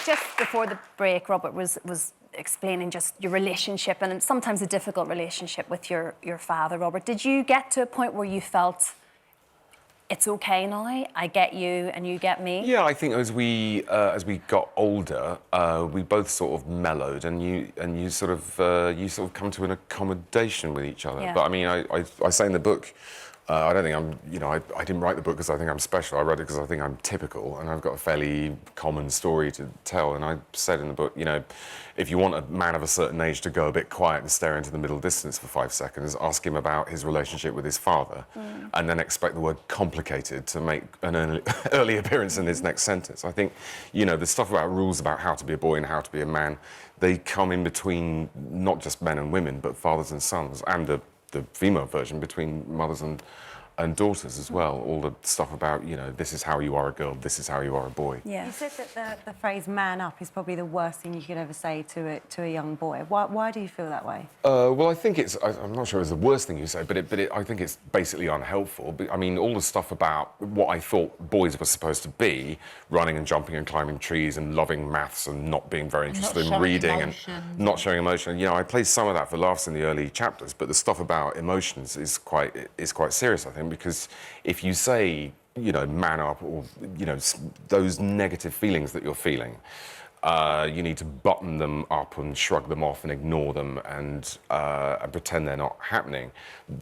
just before the break, Robert was explaining just your relationship, and sometimes a difficult relationship with your father, Robert. Did you get to a point where you felt it's okay now, I get you and you get me? Yeah, I think as we got older, we both sort of mellowed, and you sort of come to an accommodation with each other. Yeah. But I mean, I say in the book, I don't think I'm, you know, I didn't write the book because I think I'm special. I wrote it because I think I'm typical, and I've got a fairly common story to tell. And I said in the book, you know, if you want a man of a certain age to go a bit quiet and stare into the middle distance for 5 seconds, ask him about his relationship with his father, and then expect the word complicated to make an early appearance in his next sentence. I think, you know, the stuff about rules about how to be a boy and how to be a man, they come in between not just men and women, but fathers and sons, and the female version between mothers and daughters as well. All the stuff about, you know, this is how you are a girl, this is how you are a boy. Yeah. You said that the phrase "man up" is probably the worst thing you could ever say to a young boy. Why do you feel that way? Well, I think I'm not sure it's the worst thing you say, but I think it's basically unhelpful. But, I mean, all the stuff about what I thought boys were supposed to be, running and jumping and climbing trees and loving maths and not being very interested in reading and not showing emotion. You know, I played some of that for laughs in the early chapters, but the stuff about emotions is quite serious, I think, because if you say, you know, man up, or, you know, those negative feelings that you're feeling, you need to button them up and shrug them off and ignore them and pretend they're not happening.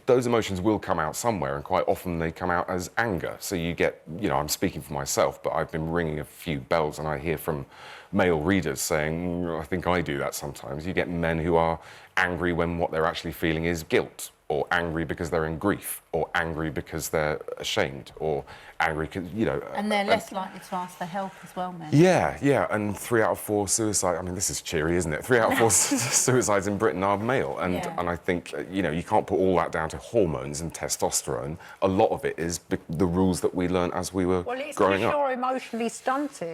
Those emotions will come out somewhere, and quite often they come out as anger. So you get, you know, I'm speaking for myself, but I've been ringing a few bells, and I hear from male readers saying, I think I do that sometimes. You get men who are angry when what they're actually feeling is guilt, or angry because they're in grief, or angry because they're ashamed, or angry because, you know... And they're less likely to ask for help as well, men. Yeah, and 3 out of 4 suicides... I mean, this is cheery, isn't it? 3 out of 4 suicides in Britain are male, and I think, you know, you can't put all that down to hormones and testosterone. A lot of it is the rules that we learned as we were growing up. Well, it's because you're emotionally stunted.